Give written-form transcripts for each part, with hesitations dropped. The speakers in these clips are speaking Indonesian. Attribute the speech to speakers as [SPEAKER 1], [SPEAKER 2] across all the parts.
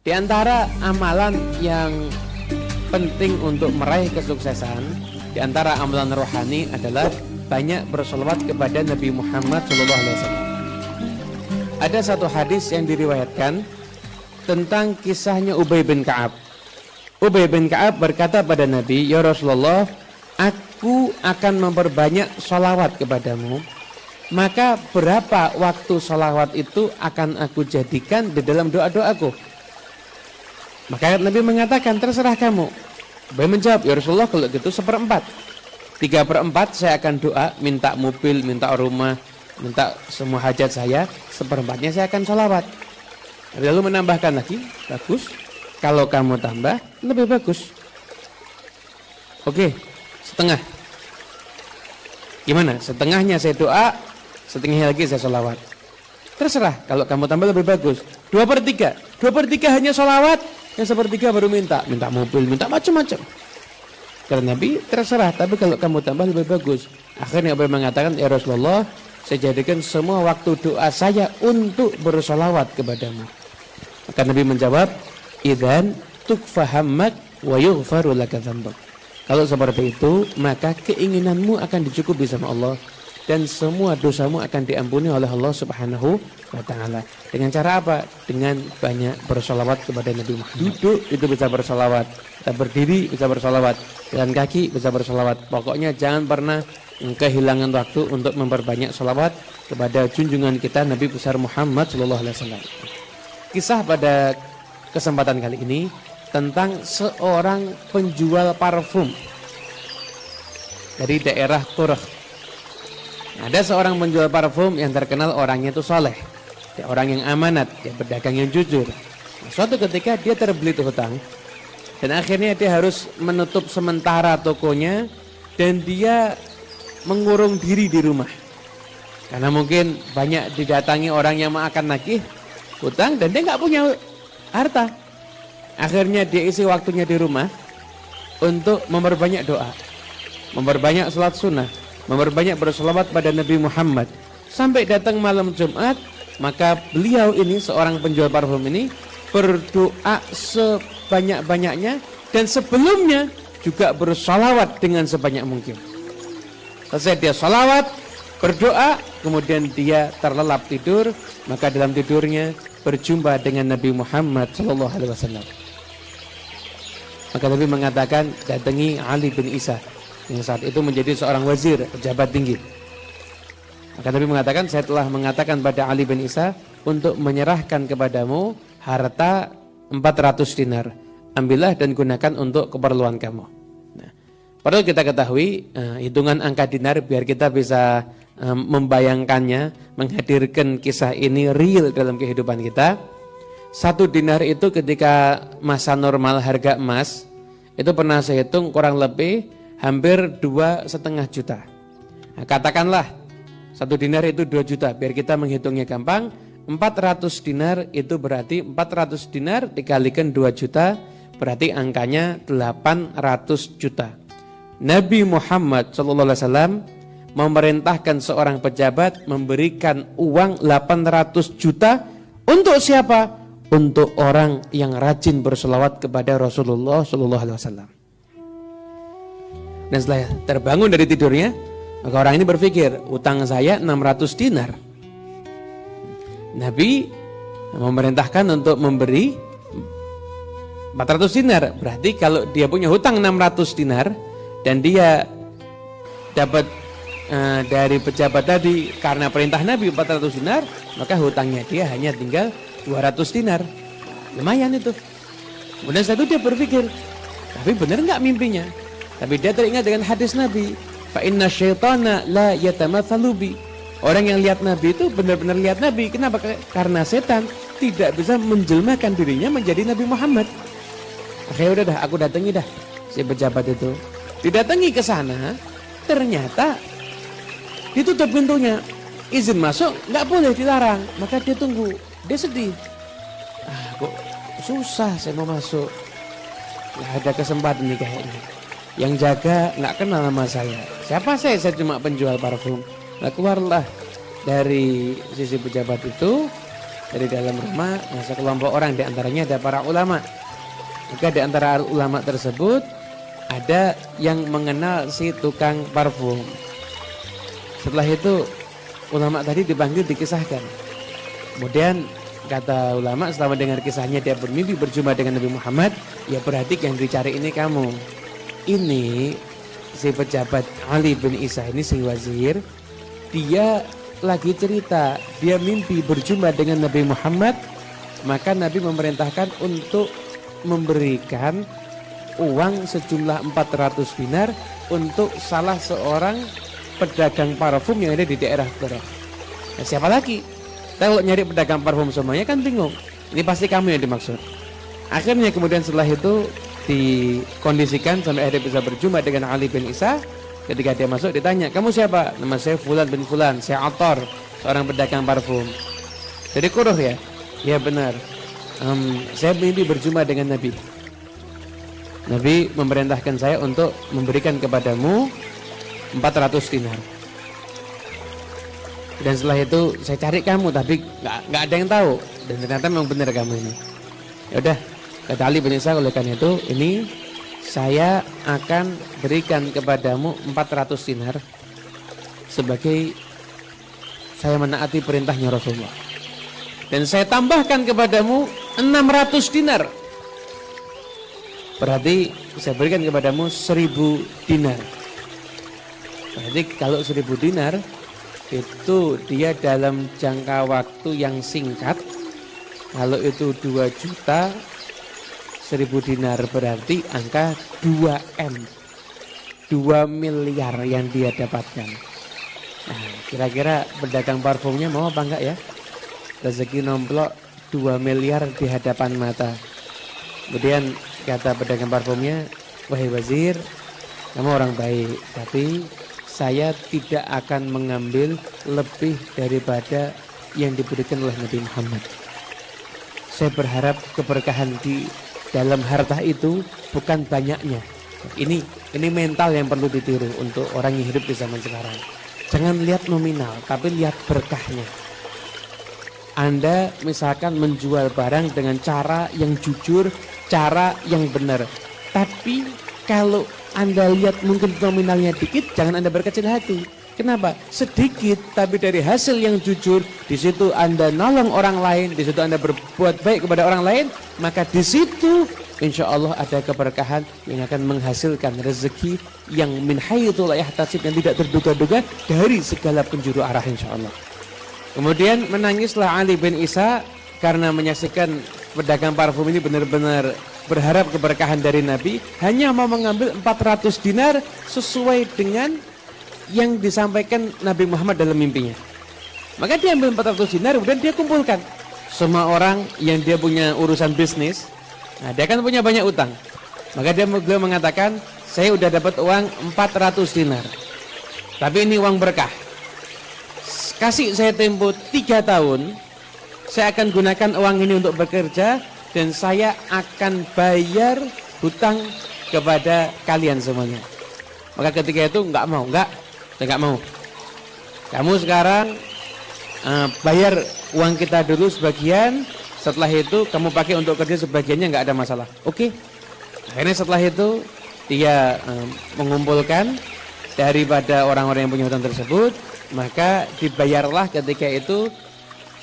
[SPEAKER 1] Di antara amalan yang penting untuk meraih kesuksesan, di antara amalan rohani adalah banyak bersolawat kepada Nabi Muhammad SAW. Ada satu hadis yang diriwayatkan tentang kisahnya Ubay bin Ka'ab. Ubay bin Ka'ab berkata pada Nabi, "Ya Rasulullah, aku akan memperbanyak solawat kepadamu. Maka berapa waktu solawat itu akan aku jadikan di dalam doa-doaku?" Maka Nabi mengatakan, "Terserah kamu." Ubay menjawab, "Ya Rasulullah, kalau gitu 1/4. 3/4 saya akan doa, minta mobil, minta rumah, minta semua hajat saya. 1/4-nya saya akan solawat." Lalu menambahkan lagi, "Bagus, kalau kamu tambah lebih bagus." Oke, setengah. Gimana? Setengahnya saya doa, setengahnya lagi saya solawat. Terserah, kalau kamu tambah lebih bagus. 2/3. 2/3 hanya solawat, yang 1/3 baru minta mobil, minta macam-macam. Karena Nabi, terserah, tapi kalau kamu tambah lebih bagus. Akhirnya Ubay mengatakan, "Ya Rasulullah, saya jadikan semua waktu doa saya untuk bersolawat kepadamu." Maka Nabi menjawab, "Idzan tukfahammak wa yughfaru laka dzambak." Kalau seperti itu, maka keinginanmu akan dicukupi sama Allah dan semua dosamu akan diampuni oleh Allah Subhanahu wa taala. Dengan cara apa? Dengan banyak bersolawat kepada Nabi Muhammad. Duduk itu bisa bersolawat, kita berdiri bisa bersolawat, jalan kaki bisa bersolawat. Pokoknya jangan pernah kehilangan waktu untuk memperbanyak solawat kepada junjungan kita Nabi besar Muhammad SAW. Kisah pada kesempatan kali ini tentang seorang penjual parfum dari daerah Turk. Ada seorang penjual parfum yang terkenal orangnya itu soleh, dia orang yang amanat, dia berdagang yang jujur. Nah, suatu ketika dia terbelit hutang dan akhirnya dia harus menutup sementara tokonya dan dia mengurung diri di rumah karena mungkin banyak didatangi orang yang akan nagih hutang dan dia nggak punya harta. Akhirnya dia isi waktunya di rumah untuk memperbanyak doa, memperbanyak salat sunnah, memperbanyak berselawat pada Nabi Muhammad. Sampai datang malam Jumat, maka beliau ini, seorang penjual parfum ini, berdoa sebanyak-banyaknya dan sebelumnya juga bersolawat dengan sebanyak mungkin. Selesai dia solawat, berdoa, kemudian dia terlelap tidur, maka dalam tidurnya berjumpa dengan Nabi Muhammad SAW. Maka Nabi mengatakan, datangi Ali bin Isa yang saat itu menjadi seorang wazir, pejabat tinggi. Maka Nabi mengatakan, saya telah mengatakan pada Ali bin Isa untuk menyerahkan kepadamu harta 400 dinar. Ambillah dan gunakan untuk keperluan kamu. Nah, perlu kita ketahui hitungan angka dinar biar kita bisa membayangkannya, menghadirkan kisah ini real dalam kehidupan kita. 1 dinar itu ketika masa normal harga emas itu pernah saya hitung kurang lebih hampir 2,5 juta. Nah, katakanlah 1 dinar itu 2 juta, biar kita menghitungnya gampang. 400 dinar itu berarti 400 dinar dikalikan 2 juta, berarti angkanya 800 juta. Nabi Muhammad SAW memerintahkan seorang pejabat memberikan uang 800 juta untuk siapa? Untuk orang yang rajin berselawat kepada Rasulullah SAW. Dan setelah terbangun dari tidurnya, maka orang ini berpikir, utang saya 600 dinar. Nabi memerintahkan untuk memberi 400 dinar. Berarti kalau dia punya hutang 600 dinar dan dia dapat dari pejabat tadi karena perintah Nabi 400 dinar, maka hutangnya dia hanya tinggal 200 dinar. Lumayan itu. Kemudian setelah itu dia berpikir, tapi benar enggak mimpinya? Tapi dia teringat dengan hadis Nabi, fa inna syaitana la yatamatsalu bi. Orang yang lihat Nabi itu benar-benar lihat Nabi. Kenapa? Karena setan tidak bisa menjelmakan dirinya menjadi Nabi Muhammad. Akhirnya udah dah, aku datangi dah si pejabat itu. Didatangi ke sana, ternyata ditutup pintunya. Izin masuk nggak boleh, dilarang. Maka dia tunggu, dia sedih. Kok susah saya mau masuk. Nggak ada kesempatan nih kayaknya. Yang jaga nggak kenal nama saya. Siapa saya? Saya cuma penjual parfum. Nah, keluarlah dari sisi pejabat itu dari dalam rumah masuk kelompok orang, di antaranya ada para ulama. Maka di antara ulama tersebut ada yang mengenal si tukang parfum. Setelah itu ulama tadi dipanggil, dikisahkan. Kemudian kata ulama, setelah mendengar kisahnya dia bermimpi berjumpa dengan Nabi Muhammad. Ya berarti yang dicari ini kamu. Ini si pejabat Ali bin Isa ini, si wazir, dia lagi cerita, dia mimpi berjumpa dengan Nabi Muhammad. Maka Nabi memerintahkan untuk memberikan uang sejumlah 400 dinar untuk salah seorang pedagang parfum yang ada di daerah Qura. Nah, siapa lagi? Kalau nyari pedagang parfum semuanya kan bingung. Ini pasti kamu yang dimaksud. Akhirnya kemudian setelah itu dikondisikan sampai akhirnya bisa berjumpa dengan Ali bin Isa. Ketika dia masuk ditanya, kamu siapa? Nama saya Fulan bin Fulan, saya Athar, seorang pedagang parfum. Jadi Quraish ya? Ya benar. Saya mimpi berjumpa dengan Nabi. Nabi memerintahkan saya untuk memberikan kepadamu 400 dinar. Dan setelah itu saya cari kamu, tapi nggak ada yang tahu. Dan ternyata memang benar kamu ini. Ya udah, kata Ali bin Isa, oleh karena itu ini saya akan berikan kepadamu 400 dinar sebagai saya menaati perintahnya Rasulullah. Dan saya tambahkan kepadamu 600 dinar. Berarti saya berikan kepadamu 1000 dinar. Berarti kalau 1000 dinar itu dia dalam jangka waktu yang singkat. Kalau itu 2 juta, 1000 dinar berarti angka 2M, 2 miliar yang dia dapatkan. Nah, kira-kira pedagang parfumnya mau apa enggak ya? Rezeki nomplok 2 miliar di hadapan mata. Kemudian kata pedagang parfumnya, wahai wazir, kamu orang baik, tapi saya tidak akan mengambil lebih daripada yang diberikan oleh Nabi Muhammad. Saya berharap keberkahan di dalam harta itu bukan banyaknya. Ini mental yang perlu ditiru untuk orang yang hidup di zaman sekarang. Jangan lihat nominal, tapi lihat berkahnya. Anda misalkan menjual barang dengan cara yang jujur, cara yang benar. Tapi kalau Anda lihat mungkin nominalnya dikit, jangan Anda berkecil hati. Kenapa? Sedikit, tapi dari hasil yang jujur, di situ Anda nolong orang lain, di situ Anda berbuat baik kepada orang lain, maka di situ insya Allah ada keberkahan yang akan menghasilkan rezeki yang min haitsu la yahtasib, yang tidak terduga-duga dari segala penjuru arah insya Allah. Kemudian menangislah Ali bin Isa karena menyaksikan pedagang parfum ini benar-benar berharap keberkahan dari Nabi, hanya mau mengambil 400 dinar sesuai dengan yang disampaikan Nabi Muhammad dalam mimpinya. Maka dia ambil 400 dinar, kemudian dia kumpulkan semua orang yang dia punya urusan bisnis. Nah, dia kan punya banyak utang. Maka beliau mengatakan, saya udah dapat uang 400 dinar. Tapi ini uang berkah. Kasih saya tempo 3 tahun, saya akan gunakan uang ini untuk bekerja dan saya akan bayar hutang kepada kalian semuanya. Maka ketika itu saya nggak mau. Kamu sekarang bayar uang kita dulu sebagian, setelah itu kamu pakai untuk kerja sebagiannya, nggak ada masalah. Oke. Akhirnya setelah itu dia mengumpulkan daripada orang-orang yang punya hutang tersebut, maka dibayarlah ketika itu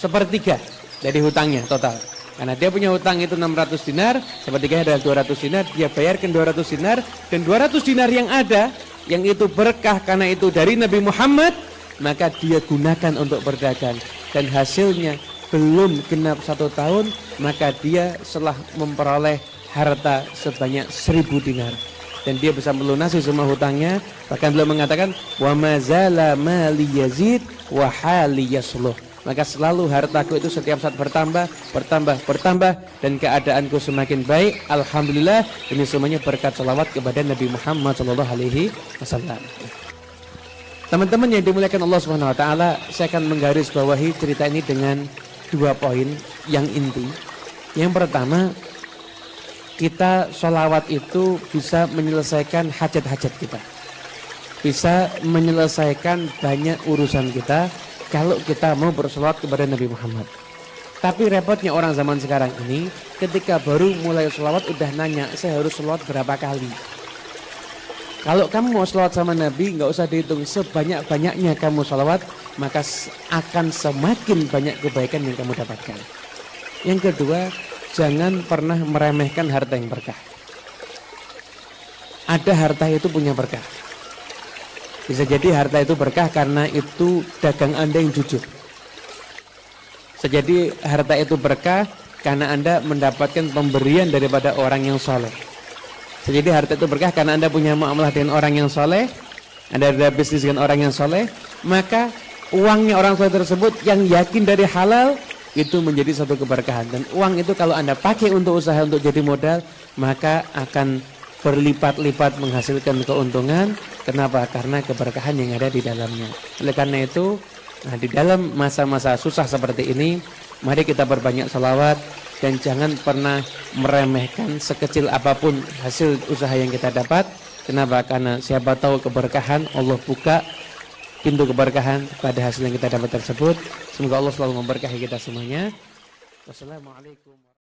[SPEAKER 1] 1/3 dari hutangnya total. Karena dia punya hutang itu 600 dinar, 1/3 adalah 200 dinar, dia bayarkan 200 dinar, dan 200 dinar yang ada, yang itu berkah karena itu dari Nabi Muhammad, maka dia gunakan untuk berdagang. Dan hasilnya belum genap 1 tahun, maka dia setelah memperoleh harta sebanyak 1000 dinar. Dan dia bisa melunasi semua hutangnya. Bahkan beliau mengatakan, wa mazala mali yazid wa hali yasluh. Maka selalu hartaku itu setiap saat bertambah, dan keadaanku semakin baik. Alhamdulillah, ini semuanya berkat salawat kepada Nabi Muhammad SAW. Teman-teman yang dimuliakan Allah Subhanahu Wa Taala, saya akan menggarisbawahi cerita ini dengan 2 poin yang inti. Yang pertama, kita sholawat itu bisa menyelesaikan hajat-hajat kita, bisa menyelesaikan banyak urusan kita kalau kita mau bersolawat kepada Nabi Muhammad. Tapi repotnya orang zaman sekarang ini, ketika baru mulai sholawat udah nanya, saya harus sholawat berapa kali? Kalau kamu mau sholawat sama Nabi, nggak usah dihitung, sebanyak-banyaknya kamu sholawat, maka akan semakin banyak kebaikan yang kamu dapatkan. Yang kedua, jangan pernah meremehkan harta yang berkah. Ada harta itu punya berkah. Bisa jadi harta itu berkah karena itu dagang Anda yang jujur. Bisa jadi harta itu berkah karena Anda mendapatkan pemberian daripada orang yang soleh. Bisa jadi harta itu berkah karena Anda punya muamalah dengan orang yang soleh, Anda ada bisnis dengan orang yang soleh, maka uangnya orang soleh tersebut yang yakin dari halal itu menjadi satu keberkahan. Dan uang itu kalau Anda pakai untuk usaha, untuk jadi modal, maka akan berlipat-lipat menghasilkan keuntungan. Kenapa? Karena keberkahan yang ada di dalamnya. Oleh karena itu, di dalam masa-masa susah seperti ini, mari kita berbanyak sholawat dan jangan pernah meremehkan sekecil apapun hasil usaha yang kita dapat. Kenapa? Karena siapa tahu keberkahan, Allah buka pintu keberkahan pada hasil yang kita dapat tersebut. Semoga Allah selalu memberkahi kita semuanya. Wassalamualaikum.